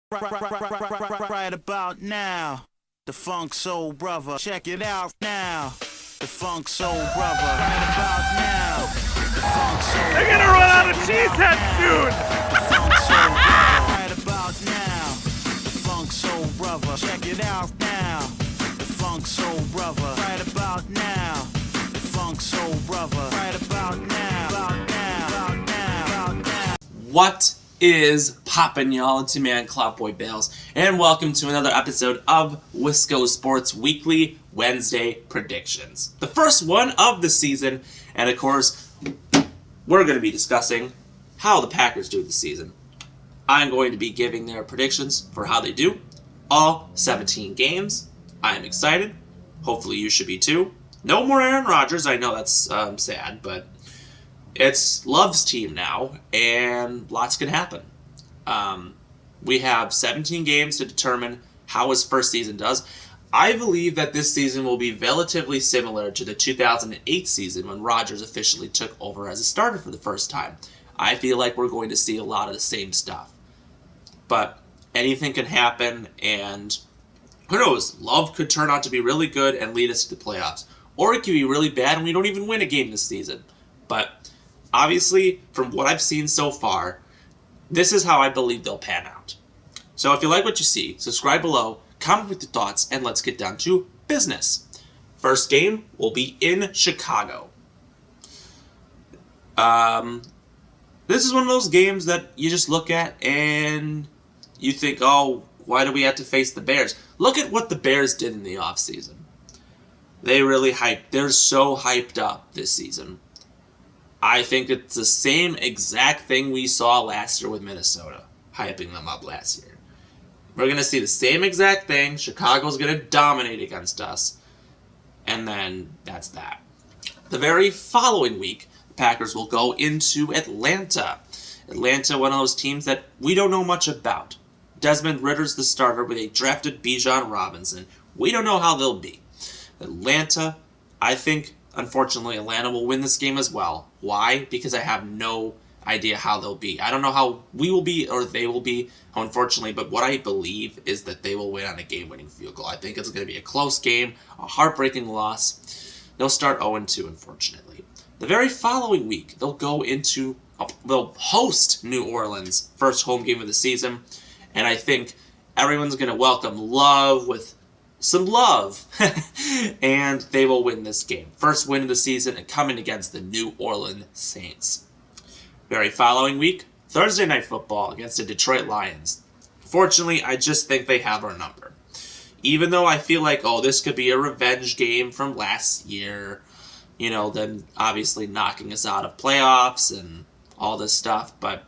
Right about now, the Funk Soul Brother. Check it out now, the Funk Soul Brother. Right about now, the Funk Soul. They're gonna run out of cheeseheads soon. The Funk Soul Brother. Right about now, the Funk Soul Brother. Check it out now, the Funk Soul Brother. Right about now, the Funk Soul Brother. Right about now, about now, about now, about now. What is poppin', y'all? It's your man, Cloudboy Bales, and welcome to another episode of Wisco Sports Weekly Wednesday Predictions. The first one of the season, and of course, we're going to be discussing how the Packers do this season. I'm going to be giving their predictions for how they do. All 17 games. I'm excited. Hopefully you should be too. No more Aaron Rodgers. I know that's sad, but it's Love's team now, and lots can happen. We have 17 games to determine how his first season does. I believe that this season will be relatively similar to the 2008 season when Rodgers officially took over as a starter for the first time. I feel like we're going to see a lot of the same stuff. But anything can happen, and who knows, Love could turn out to be really good and lead us to the playoffs. Or it could be really bad and we don't even win a game this season. But obviously, from what I've seen so far, this is how I believe they'll pan out. So if you like what you see, subscribe below, comment with your thoughts, and let's get down to business. First game will be in Chicago. This is one of those games that you just look at and you think, oh, why do we have to face the Bears? Look at what the Bears did in the offseason. They really they're so hyped up this season. I think it's the same exact thing we saw last year with Minnesota, hyping them up last year. We're going to see the same exact thing. Chicago's going to dominate against us. And then that's that. The very following week, the Packers will go into Atlanta. Atlanta, one of those teams that we don't know much about. Desmond Ritter's the starter with a drafted Bijan Robinson. We don't know how they'll be. Atlanta, I think, unfortunately, Atlanta will win this game as well. Why? Because I have no idea how they'll be. I don't know how we will be or they will be, unfortunately, but what I believe is that they will win on a game-winning field goal. I think it's going to be a close game, a heartbreaking loss. They'll start 0-2, unfortunately. The very following week, they'll host New Orleans, first home game of the season, and I think everyone's going to welcome Love with some love, and they will win this game. First win of the season and coming against the New Orleans Saints. Very following week, Thursday Night Football against the Detroit Lions. Fortunately, I just think they have our number. Even though I feel like, this could be a revenge game from last year, them obviously knocking us out of playoffs and all this stuff, but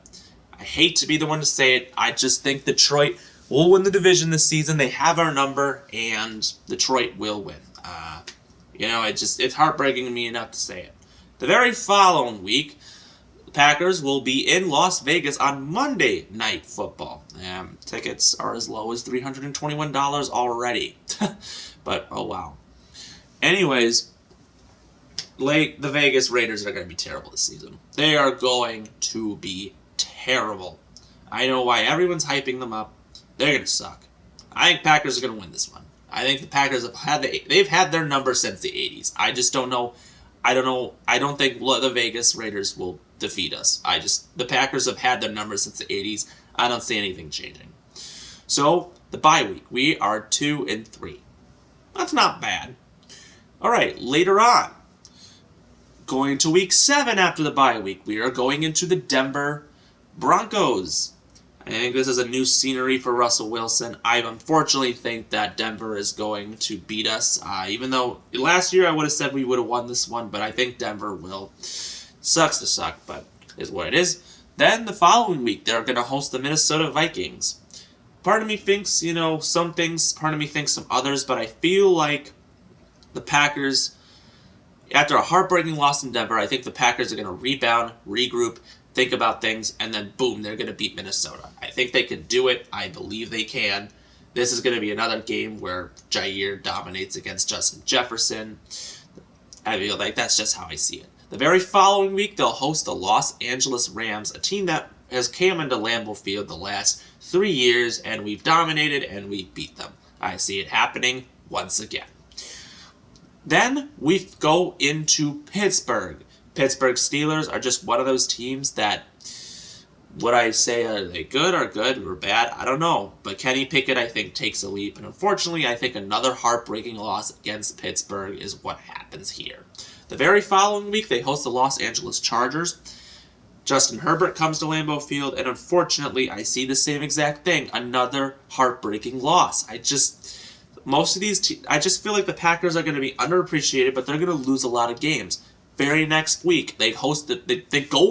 I hate to be the one to say it. I just think Detroit will win the division this season. They have our number, and Detroit will win. It's heartbreaking to me enough to say it. The very following week, the Packers will be in Las Vegas on Monday Night Football. Tickets are as low as $321 already. But, oh wow. Anyways, the Vegas Raiders are going to be terrible this season. They are going to be terrible. I know why everyone's hyping them up. They're going to suck. I think Packers are going to win this one. I think the Packers they've had their number since the 80s. I just don't know. I don't think the Vegas Raiders will defeat us. The Packers have had their number since the 80s. I don't see anything changing. So, the bye week. We are 2-3. That's not bad. All right, later on, going to week 7 after the bye week, we are going into the Denver Broncos. I think this is a new scenery for Russell Wilson. I unfortunately think that Denver is going to beat us. Even though last year I would have said we would have won this one, but I think Denver will. Sucks to suck, but is what it is. Then the following week, they're going to host the Minnesota Vikings. Part of me thinks, some things. Part of me thinks some others, but I feel like the Packers, after a heartbreaking loss in Denver, I think the Packers are going to rebound, regroup, think about things, and then boom, they're going to beat Minnesota. I think they can do it. I believe they can. This is going to be another game where Jair dominates against Justin Jefferson. I feel like that's just how I see it. The very following week, they'll host the Los Angeles Rams, a team that has came into Lambeau Field the last 3 years, and we've dominated and we beat them. I see it happening once again. Then we go into Pittsburgh. Pittsburgh Steelers are just one of those teams that, would I say, are they good or bad? I don't know. But Kenny Pickett, I think, takes a leap. And unfortunately, I think another heartbreaking loss against Pittsburgh is what happens here. The very following week, they host the Los Angeles Chargers. Justin Herbert comes to Lambeau Field, and unfortunately, I see the same exact thing. Another heartbreaking loss. Most of these I just feel like the Packers are going to be underappreciated, but they're going to lose a lot of games. Very next week, they go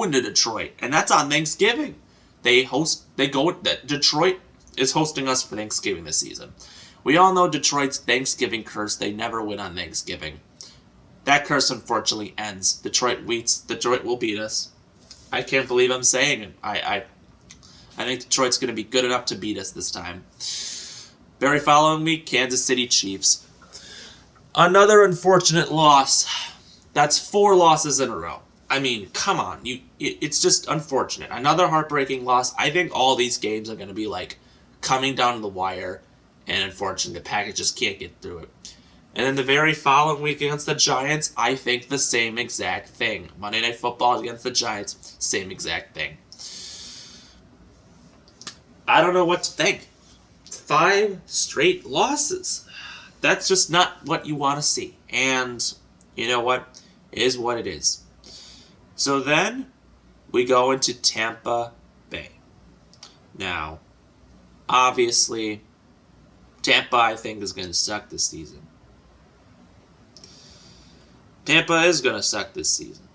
into Detroit, and that's on Thanksgiving. Detroit is hosting us for Thanksgiving this season. We all know Detroit's Thanksgiving curse. They never win on Thanksgiving. That curse, unfortunately, ends. Detroit will beat us. I can't believe I'm saying it. I think Detroit's going to be good enough to beat us this time. Very following week, Kansas City Chiefs. Another unfortunate loss. That's 4 losses in a row. I mean, come on. It's just unfortunate. Another heartbreaking loss. I think all these games are going to be like coming down to the wire, and unfortunately, the Packers just can't get through it. And then the very following week against the Giants, I think the same exact thing. Monday Night Football against the Giants, same exact thing. I don't know what to think. 5 straight losses. That's just not what you want to see. And you know what? It is what it is. So then we go into Tampa Bay. Now, obviously, Tampa, I think, is going to suck this season. Tampa is going to suck this season.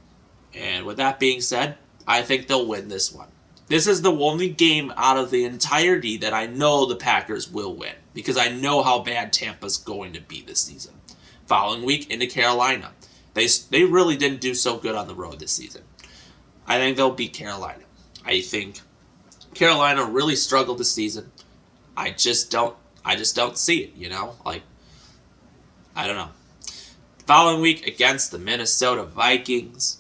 And with that being said, I think they'll win this one. This is the only game out of the entirety that I know the Packers will win, because I know how bad Tampa's going to be this season. Following week, into Carolina. They really didn't do so good on the road this season. I think they'll beat Carolina. I think Carolina really struggled this season. I just don't see it, you know? I don't know. Following week against the Minnesota Vikings.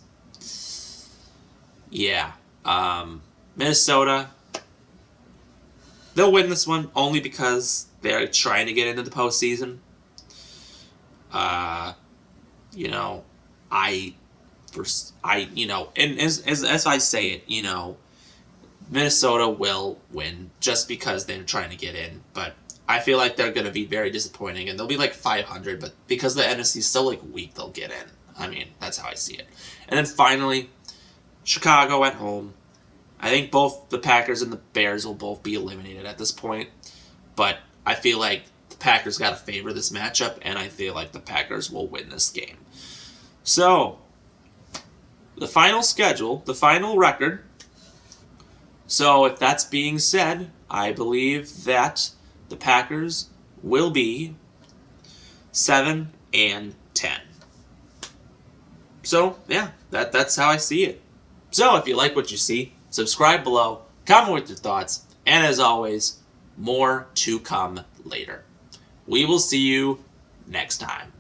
Yeah. Minnesota, they'll win this one only because they're trying to get into the postseason. And as I say it, Minnesota will win just because they're trying to get in, but I feel like they're going to be very disappointing, and they'll be like 500, but because the NFC is so weak, they'll get in. I mean, that's how I see it. And then finally, Chicago at home. I think both the Packers and the Bears will both be eliminated at this point, but I feel like the Packers got to favor this matchup, and I feel like the Packers will win this game. So, the final schedule, the final record. So, if that's being said, I believe that the Packers will be 7-10. So, yeah, that's how I see it. So, if you like what you see, subscribe below, comment with your thoughts, and as always, more to come later. We will see you next time.